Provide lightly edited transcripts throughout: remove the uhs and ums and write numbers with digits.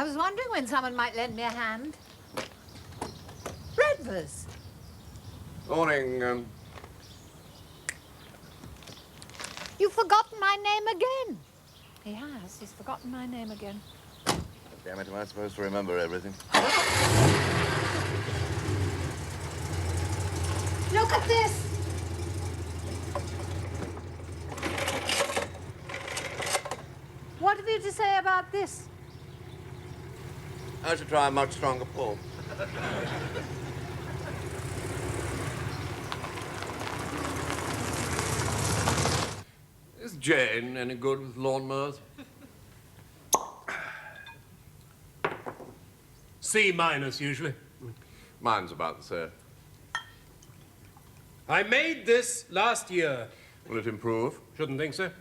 I was wondering when someone might lend me a hand. Redvers. Morning, You've forgotten my name again. He has. He's forgotten my name again. Damn it, am I supposed to remember everything? Look at this. What have you to say about this? I should try a much stronger pull. Is Jane any good with lawnmowers? C minus, usually. Mine's about the same. I made this last year. Will it improve? Shouldn't think so.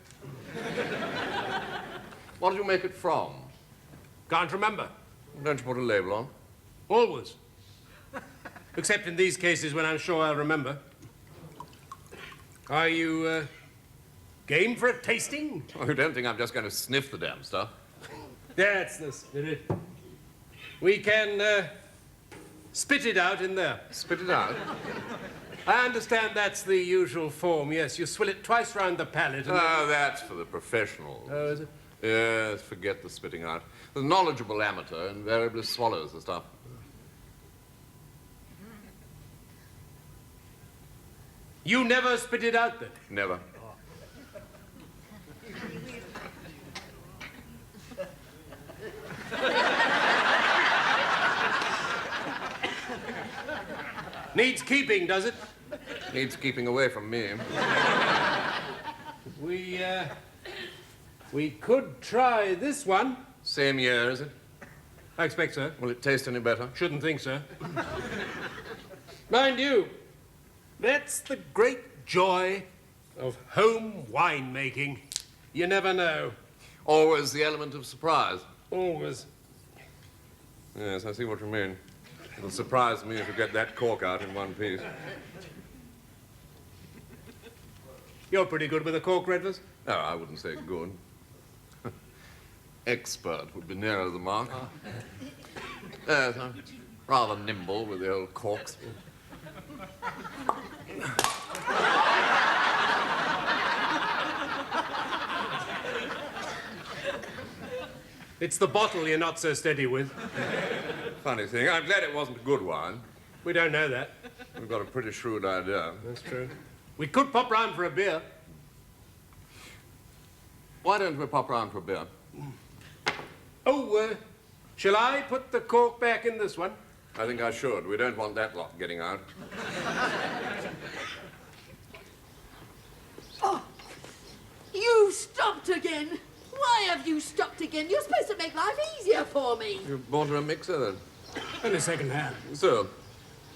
What did you make it from? Can't remember. Don't you put a label on? Always. Except in these cases when I'm sure I'll remember. Are you, game for a tasting? Oh, you don't think I'm just going to sniff the damn stuff? That's the spirit. We can, spit it out in there. Spit it out? I understand that's the usual form, yes. You swill it twice round the palate and... Oh, that's for the professionals. Oh, is it? Yes, forget the spitting out. The knowledgeable amateur invariably swallows the stuff. You never spit it out, then? Never. Needs keeping, does it? Needs keeping away from me. We could try this one. Same year, is it? I expect so. Will it taste any better? Shouldn't think so. Mind you, that's the great joy of home winemaking. You never know. Always the element of surprise. Always. Yes, I see what you mean. It'll surprise me if you get that cork out in one piece. You're pretty good with a cork, Redvers. No, I wouldn't say good. Expert would be nearer the mark. Yes, I'm rather nimble with the old corks. It's the bottle you're not so steady with. Funny thing, I'm glad it wasn't a good wine. We don't know that. We've got a pretty shrewd idea. That's true. We could pop round for a beer. Why don't we pop round for a beer? Oh, shall I put the cork back in this one? I think I should. We don't want that lot getting out. Oh, you stopped again. Why have you stopped again? You're supposed to make life easier for me. You bought her a mixer, then? Only second hand. So,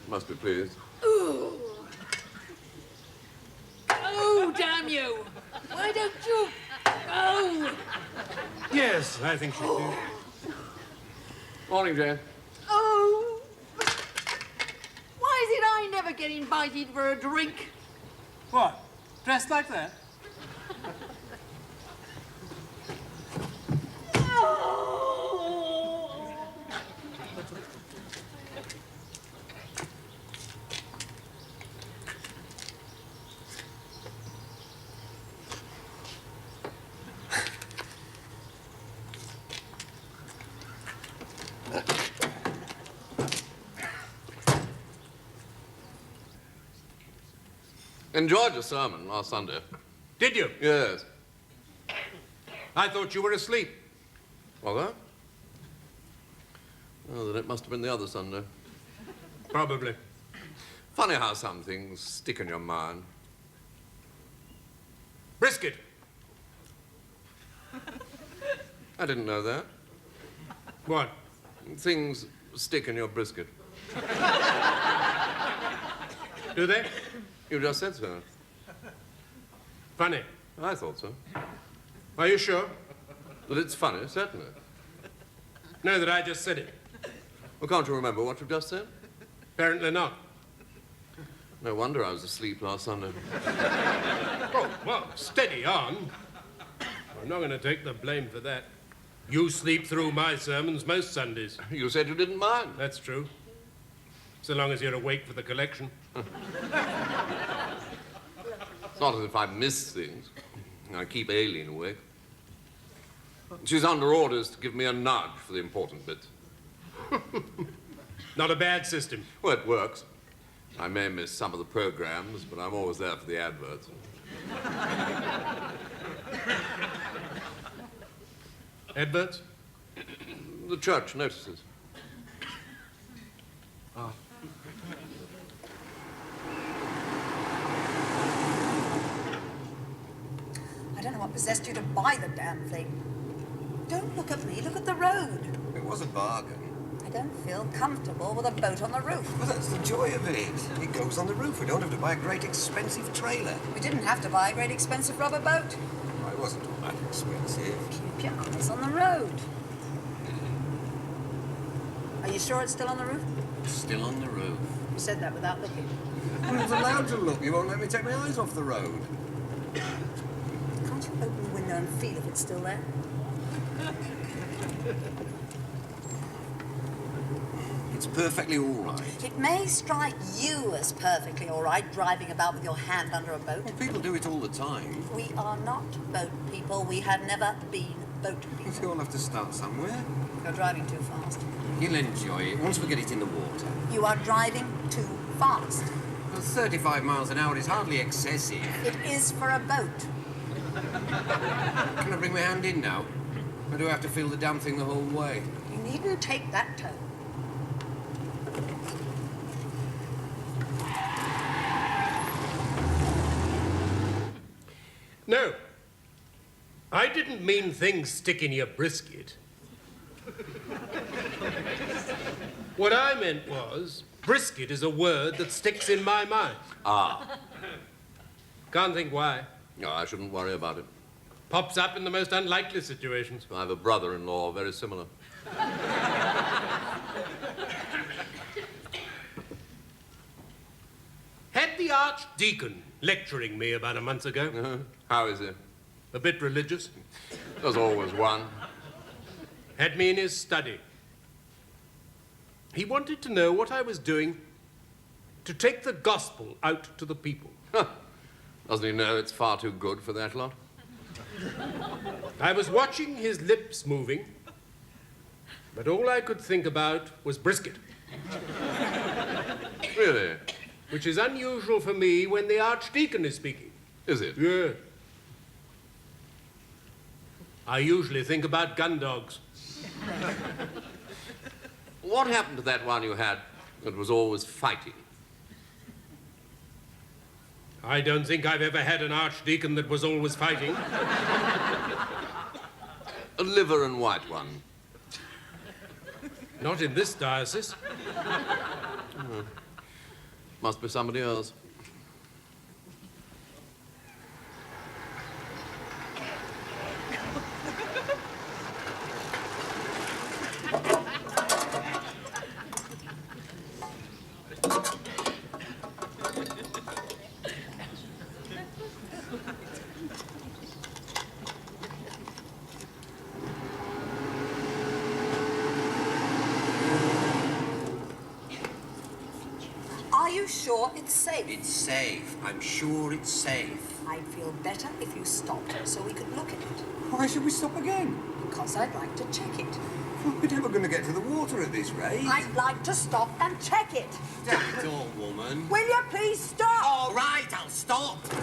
must be pleased. Ooh. Oh, damn you. Why don't you... Oh. Yes, I think you do. Morning, Jane. Oh. Why is it I never get invited for a drink? What? Dressed like that? Enjoyed your sermon last Sunday. Did you? Yes. I thought you were asleep. Was that? Oh, then it must have been the other Sunday. Probably. Funny how some things stick in your mind. Brisket. I didn't know that. What? Things stick in your brisket. Do they? You just said so. Funny. I thought so. Are you sure? But it's funny, certainly. No, that I just said it. Well, can't you remember what you've just said? Apparently not. No wonder I was asleep last Sunday. Oh, well, steady on. I'm not going to take the blame for that. You sleep through my sermons most Sundays. You said you didn't mind. That's true. So long as you're awake for the collection. It's not as if I miss things. I keep Aileen awake. She's under orders to give me a nudge for the important bits. Not a bad system. Well, it works. I may miss some of the programs, but I'm always there for the adverts. Adverts? The church notices. I don't know what possessed you to buy the damn thing. Don't look at me, look at the road. It was a bargain. I don't feel comfortable with a boat on the roof. Well, that's the joy of it. It goes on the roof. We don't have to buy a great expensive trailer. We didn't have to buy a great expensive rubber boat. Well, it wasn't all that expensive. Keep your eyes on the road. Are you sure it's still on the roof? Still on the roof. You said that without looking. I was allowed to look. You won't let me take my eyes off the road. Can't you open the window and feel if it's still there? It's perfectly all right. It may strike you as perfectly all right driving about with your hand under a boat. Well, people do it all the time. We are not boat people. We have never been boat people. We all have to start somewhere. You're driving too fast. You'll enjoy it once we get it in the water. You are driving too fast. Well, 35 miles an hour is hardly excessive. It is for a boat. Can I bring my hand in now? Or do I have to feel the damn thing the whole way? You needn't take that tone. No. I didn't mean things stick in your brisket. What I meant was, brisket is a word that sticks in my mind. Ah. Can't think why. No, I shouldn't worry about it. Pops up in the most unlikely situations. I have a brother-in-law very similar. Had the Archdeacon lecturing me about a month ago. How is he? A bit religious. There's always one. Had me in his study. He wanted to know what I was doing to take the gospel out to the people. Doesn't he know it's far too good for that lot? I was watching his lips moving, but all I could think about was brisket. Really? Which is unusual for me when the Archdeacon is speaking. Is it? Yeah. I usually think about gun dogs. What happened to that one you had that was always fighting? I don't think I've ever had an Archdeacon that was always fighting. A liver and white one. Not in this diocese. Must be somebody else. Are you sure it's safe? It's safe. I'm sure it's safe. I'd feel better if you stopped so we could look at it. Why should we stop again? Because I'd like to check it. We're never going to get to the water at this rate. I'd like to stop and check it. Damn it all, woman. Will you please stop? All right, I'll stop. There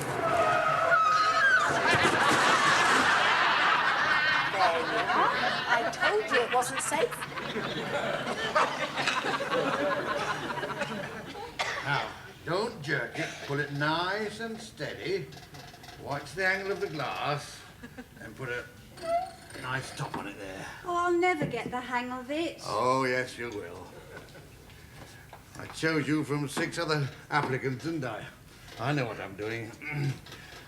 you are. I told you it wasn't safe. Now, don't jerk it. Pull it nice and steady. Watch the angle of the glass. And put a nice top on it there. Oh, I'll never get the hang of it. Oh, yes, you will. I chose you from 6 other applicants, didn't I? I know what I'm doing.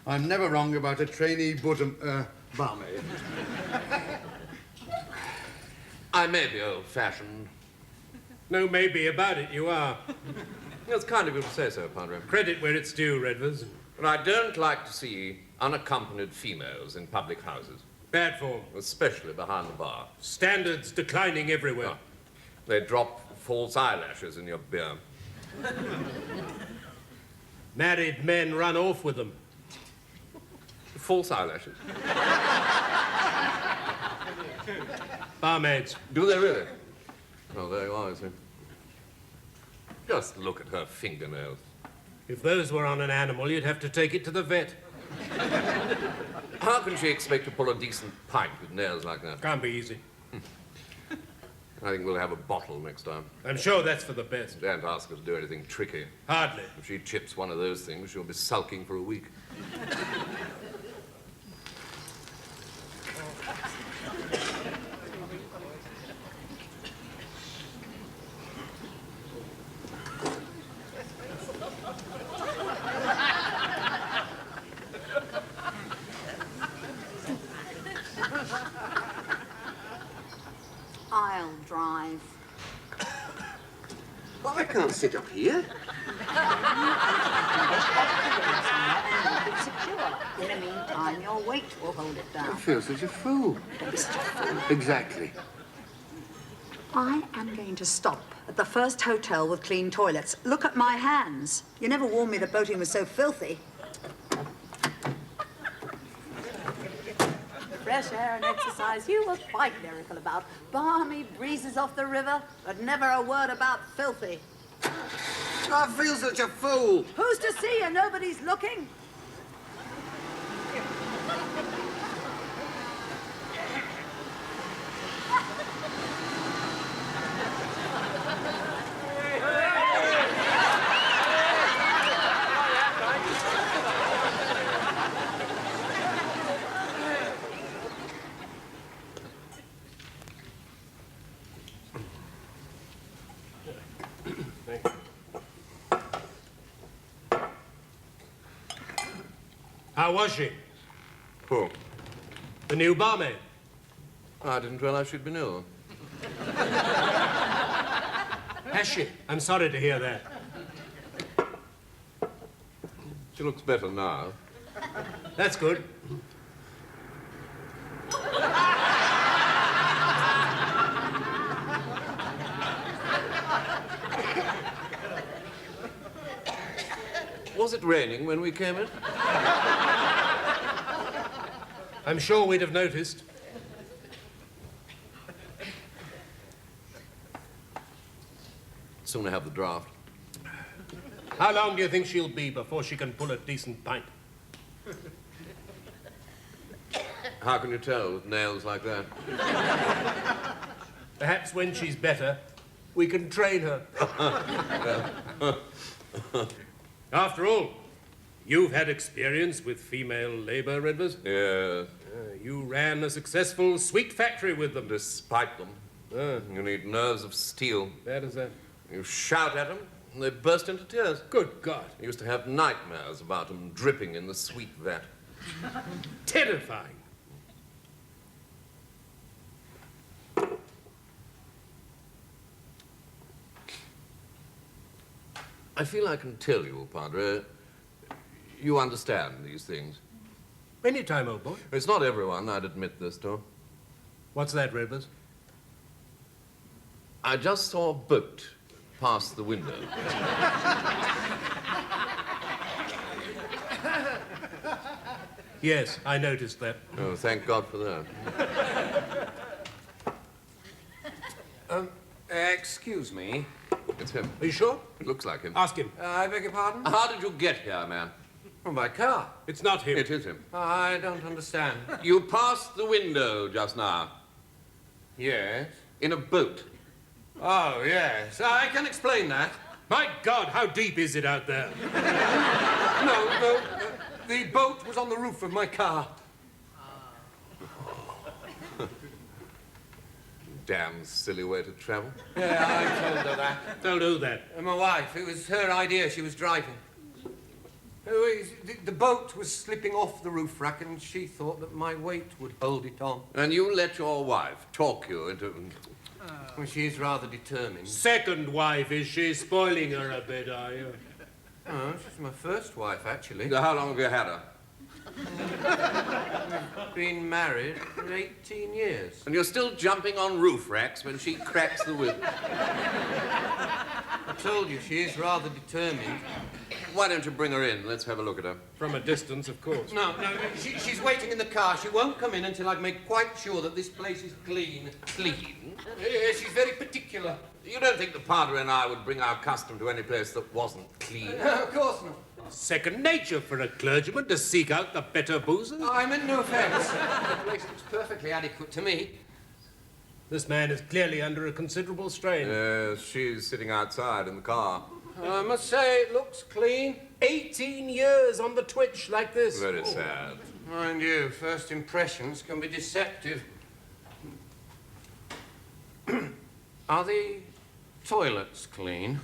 I'm never wrong about a trainee barmaid. I may be old-fashioned. No maybe about it, you are. It's kind of you to say so, Padre. Credit where it's due, Redvers. But I don't like to see unaccompanied females in public houses. Bad form. Especially behind the bar. Standards declining everywhere. Oh. They drop false eyelashes in your beer. Married men run off with them. False eyelashes? Barmaids. Do they really? Oh, there you are, you see. Just look at her fingernails. If those were on an animal, you'd have to take it to the vet. How can she expect to pull a decent pint with nails like that? Can't be easy. I think we'll have a bottle next time. I'm sure that's for the best. Don't ask her to do anything tricky. Hardly. If she chips one of those things, she'll be sulking for a week. I'll drive. Well, I can't sit up here. Secure. In the meantime, your weight will hold it I down. feel such a fool. Don't be such a fool. Exactly. I am going to stop at the first hotel with clean toilets. Look at my hands. You never warned me the boating was so filthy. Fresh air and exercise you were quite lyrical about. Balmy breezes off the river, but never a word about filthy. I feel such a fool. Who's to see you? Nobody's looking. How was she? Who? The new barmaid. I didn't realize she'd been ill. Has she? I'm sorry to hear that. She looks better now. That's good. Was it raining when we came in? I'm sure we'd have noticed. Sooner have the draft. How long do you think she'll be before she can pull a decent pint? How can you tell with nails like that? Perhaps when she's better, we can train her. After all, you've had experience with female labor, Redvers. Yes. You ran a successful sweet factory with them. Despite them, you need nerves of steel. Bad as that. You shout at them, and they burst into tears. Good God. I used to have nightmares about them dripping in the sweet vat. Terrifying. I feel I can tell you, Padre, you understand these things. Anytime, old boy. It's not everyone I'd admit this to. What's that, Redvers? I just saw a boat pass the window. Yes, I noticed that. Oh, thank God for that. Excuse me. It's him. Are you sure? It looks like him. Ask him. I beg your pardon? How did you get here, man? From my car. It's not him. It is him. I don't understand. You passed the window just now. Yes. In a boat. Oh, yes. I can explain that. My God, how deep is it out there? No. The boat was on the roof of my car. Damn silly way to travel. Yeah, I told her that. Don't do that. And my wife, it was her idea. She was driving. The boat was slipping off the roof rack, and she thought that my weight would hold it on. And you let your wife talk you into... Well, she's rather determined. Second wife, is she? Spoiling her a bit, are you? Oh, she's my first wife, actually. How long have you had her? Been married for 18 years. And you're still jumping on roof racks when she cracks the whip. I told you, she is rather determined. Why don't you bring her in? Let's have a look at her. From a distance, of course. No, she's waiting in the car. She won't come in until I've made quite sure that this place is clean. Clean? Yes, she's very particular. You don't think the Padre and I would bring our custom to any place that wasn't clean? No, of course not. Second nature for a clergyman to seek out the better boozers. I meant no offence. The place looks perfectly adequate to me. This man is clearly under a considerable strain. Yes, she's sitting outside in the car. I must say, it looks clean. 18 years on the twitch like this. Very sad. Mind you, first impressions can be deceptive. Are the toilets clean?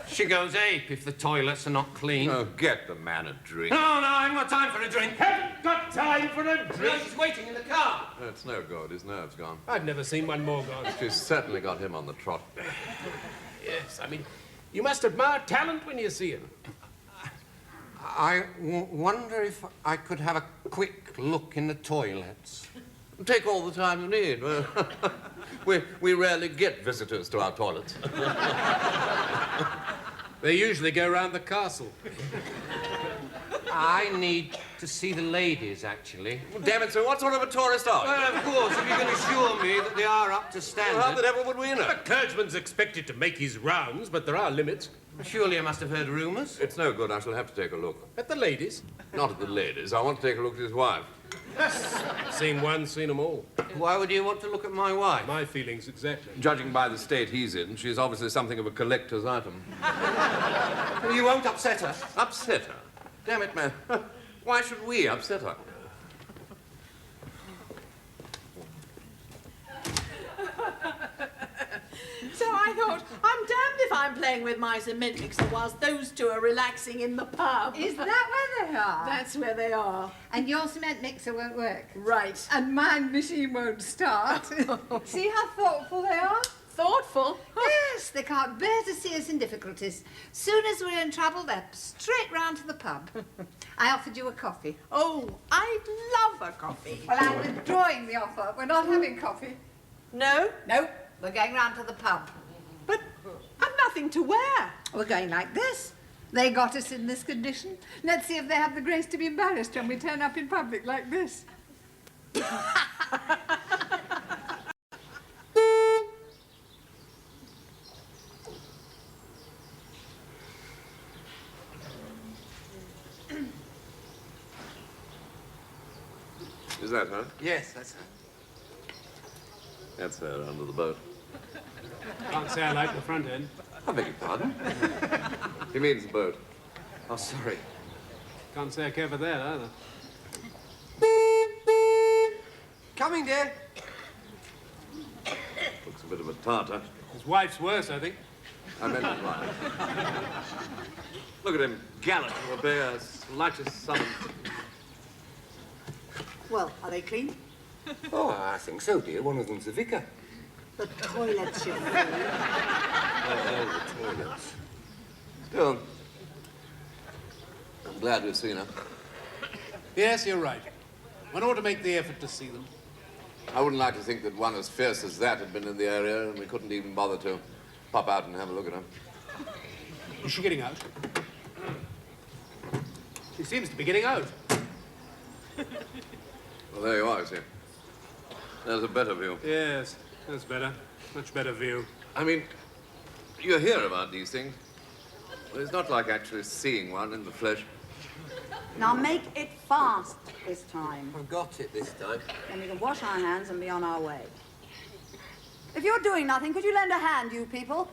She goes ape if the toilets are not clean. Oh, get the man a drink. No, I haven't got time for a drink. Haven't got time for a No, drink. she's waiting in the car. It's no good. His nerve's gone. I've never seen one more gone. She's certainly got him on the trot. Yes, I mean, you must admire talent when you see him. I wonder if I could have a quick look in the toilets. Take all the time you need. We rarely get visitors to our toilets. They usually go round the castle. I need to see the ladies, actually. Well, damn it, sir, what sort of a tourist are you? Well, of course, if you can assure me that they are up to standard. Well, how the devil would we know? A clergyman's expected to make his rounds, but there are limits. Surely I must have heard rumours. It's no good. I shall have to take a look. At the ladies. Not at the ladies. I want to take a look at his wife. Seen one, seen them all. Why would you want to look at my wife? My feelings exactly. Judging by the state he's in, she's obviously something of a collector's item. You won't upset her. Upset her? Damn it, man. Why should we upset her? So I thought, I'm damned if I'm playing with my cement mixer whilst those two are relaxing in the pub. Is that where they are? That's where they are. And your cement mixer won't work? Right. And my machine won't start? See how thoughtful they are? Thoughtful? Yes, they can't bear to see us in difficulties. Soon as we're in trouble, they're straight round to the pub. I offered you a coffee. Oh, I'd love a coffee. Well, I'm withdrawing the offer. We're not having coffee. No? No, we're going round to the pub. But I've nothing to wear. We're going like this. They got us in this condition. Let's see if they have the grace to be embarrassed when we turn up in public like this. Is that her? Yes, that's her. That's her under the boat. Can't say I like the front end. I beg your pardon? He means the boat. Oh, sorry. Can't say I care for that either. Coming, dear. Looks a bit of a tartar. His wife's worse, I think. I meant it right. Look at him, gallant to obey us, light as summons. Well, are they clean? Oh, I think so, dear. One of them's the vicar. The toilets, you fool. Oh, the toilets. Still, I'm glad we've seen her. Yes, you're right. One ought to make the effort to see them. I wouldn't like to think that one as fierce as that had been in the area and we couldn't even bother to pop out and have a look at her. Is she getting out? She seems to be getting out. Well, there you are, you see. There's a better view. Yes, that's better. Much better view. I mean, you hear about these things. Well, it's not like actually seeing one in the flesh. Now make it fast this time. I've got it this time. Then we can wash our hands and be on our way. If you're doing nothing, could you lend a hand, you people?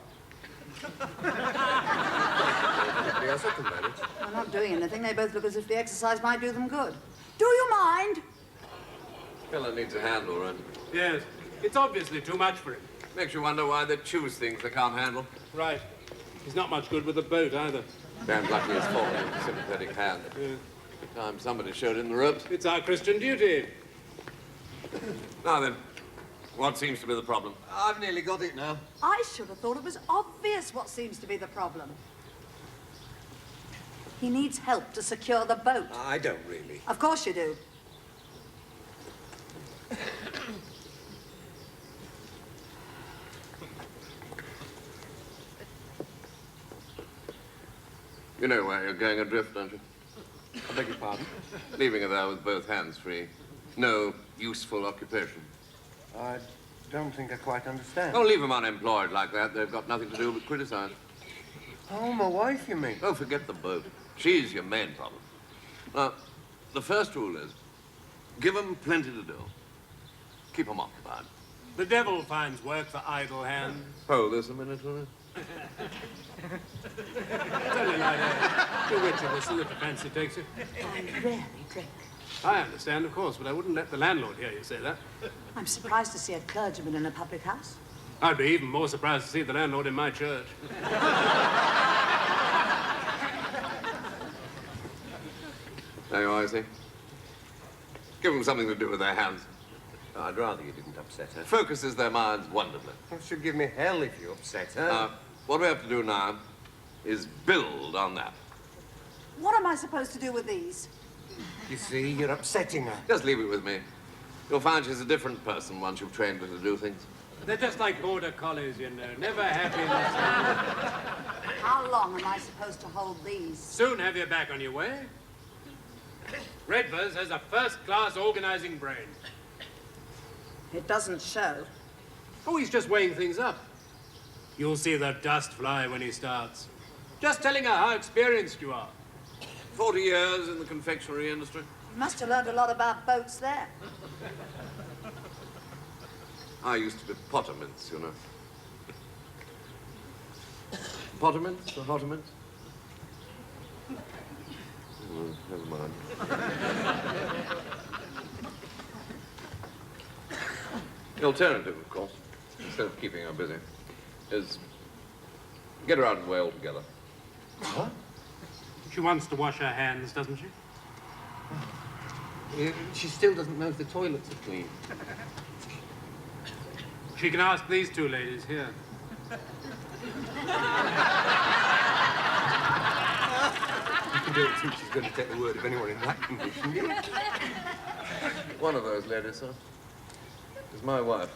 Yes, I can manage. I'm not doing anything. They both look as if the exercise might do them good. Do you mind? Fella needs a hand, all right. Yes, it's obviously too much for him. Makes you wonder why they choose things they can't handle. Right. He's not much good with the boat either. Damn lucky he's fallen into a sympathetic hand. Yeah. Good time somebody showed him the ropes. It's our Christian duty. Now then, what seems to be the problem? I've nearly got it now. I should have thought it was obvious what seems to be the problem. He needs help to secure the boat. I don't really. Of course you do. You know where you're going adrift, don't you? I beg your pardon? Leaving her there with both hands free. No useful occupation. I don't think I quite understand. Don't leave them unemployed like that. They've got nothing to do but criticize. Oh, my wife, you mean? Oh, forget the boat. She's your main problem. Now, the first rule is, give them plenty to do. Keep them occupied. The devil finds work for idle hands. Hold this a minute, will you? It's only like a bewitching whistle if the fancy takes you. I rarely drink. I understand, of course, but I wouldn't let the landlord hear you say that. I'm surprised to see a clergyman in a public house. I'd be even more surprised to see the landlord in my church. There you are, you see. Give them something to do with their hands. I'd rather you didn't upset her. Focuses their minds wonderfully. It should give me hell if you upset her. What we have to do now is build on that. What am I supposed to do with these? You see, you're upsetting her. Just leave it with me. You'll find she's a different person once you've trained her to do things. They're just like border collies, you know. Never happy. And How long am I supposed to hold these? soon have you back on your way. Redvers has a first-class organizing brain. It doesn't show. Oh, he's just weighing things up. You'll see the dust fly when he starts. Just telling her how experienced you are. 40 years in the confectionery industry. You must have learned a lot about boats there. I used to be Pottermints, you know. Pottermints or Hottermints? Oh, never mind. The alternative, of course, instead of keeping her busy, is get her out of the way altogether. What? She wants to wash her hands, doesn't she? She still doesn't know if the toilets are clean. She can ask these two ladies here. I don't think she's going to take the word of anyone in that condition. One of those ladies, sir, is my wife.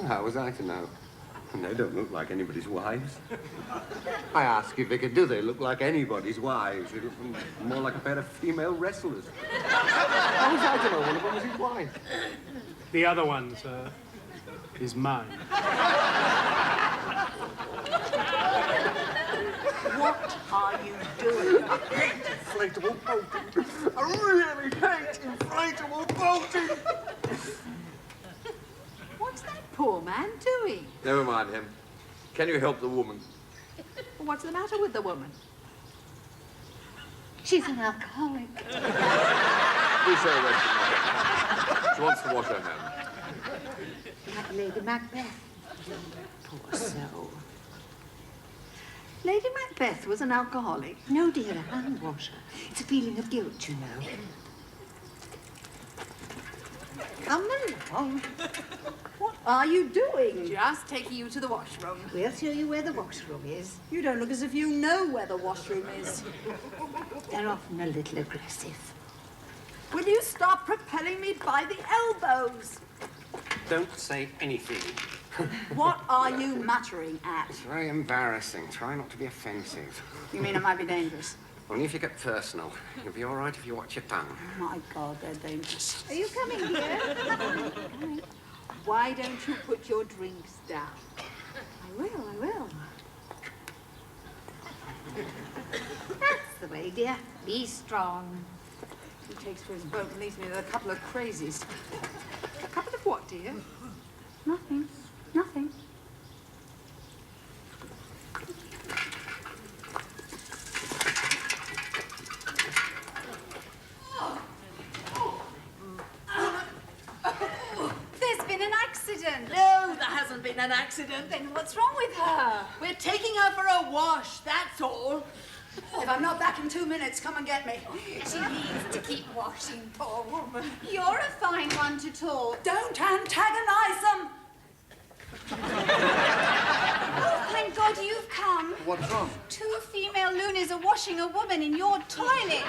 How was I to know? And they don't look like anybody's wives. I ask you, Vicar, do they look like anybody's wives? They look more like a pair of female wrestlers. How was I to know one of them was his wife? The other one, sir, is mine. What are you doing? I hate inflatable boating. I really hate inflatable boating. What's that poor man doing? Never mind him. Can you help the woman? What's the matter with the woman? She's an alcoholic. Do show her where she wants to wash her hands. Like Lady Macbeth. Poor soul. Lady Macbeth was an alcoholic. No, dear, a hand washer. It's a feeling of guilt, you know. Come along. What are you doing? Just taking you to the washroom. We'll show you where the washroom is. You don't look as if you know where the washroom is. They're often a little aggressive. Will you stop propelling me by the elbows? Don't say anything. What are you muttering at? It's very embarrassing. Try not to be offensive. You mean it might be dangerous? Only if you get personal. You'll be all right if you watch your tongue. Oh, my God, they're dangerous. Are you coming here? Coming. Why don't you put your drinks down? I will. That's the way, dear. Be strong. He takes for his boat and leaves me with a couple of crazies. A couple of what, dear? Nothing. Nothing. There's been an accident. No, there hasn't been an accident. Then what's wrong with her? We're taking her for a wash, that's all. If I'm not back in 2 minutes, come and get me. She needs to keep washing, poor woman. You're a fine one to talk. Don't antagonize them. Oh, thank God What's wrong? 2 female loonies are washing a woman in your toilets.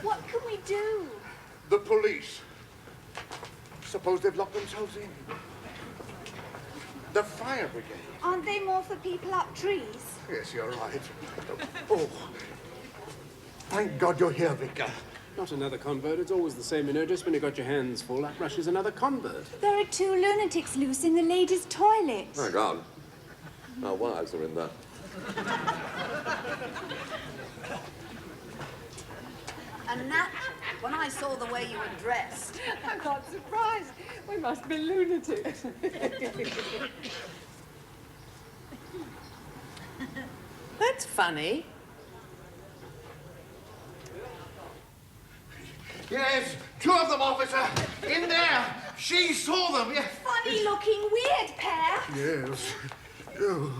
What can we do? The police. Suppose they've locked themselves in. The fire brigade. Aren't they more for people up trees? Yes, you're right. Oh, thank God you're here, Vicar. Not another convert. It's always the same, you know. Just when you got your hands full, up rushes another convert. There are 2 lunatics loose in the ladies' toilet. My God. Our wives are in there. And Nat, when I saw the way you were dressed, I'm not surprised. We must be lunatics. That's funny. Yes, 2 of them, officer. In there. She saw them, yes. Funny looking weird pair. Yes. Oh.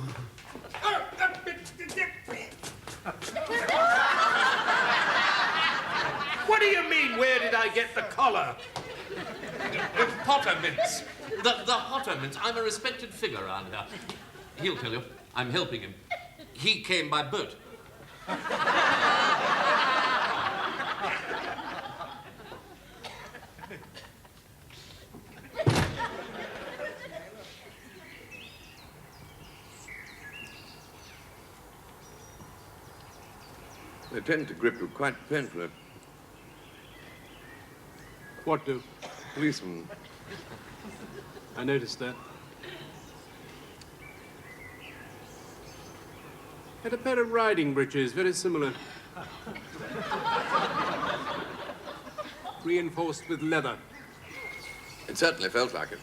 What do you mean, where did I get the collar? Pottermints. The Pottermints. I'm a respected figure around here. He'll tell you. I'm helping him. He came by boat. They tend to grip you quite painfully. What do? Policemen. I noticed that. Had a pair of riding breeches, very similar. Reinforced with leather. It certainly felt like it.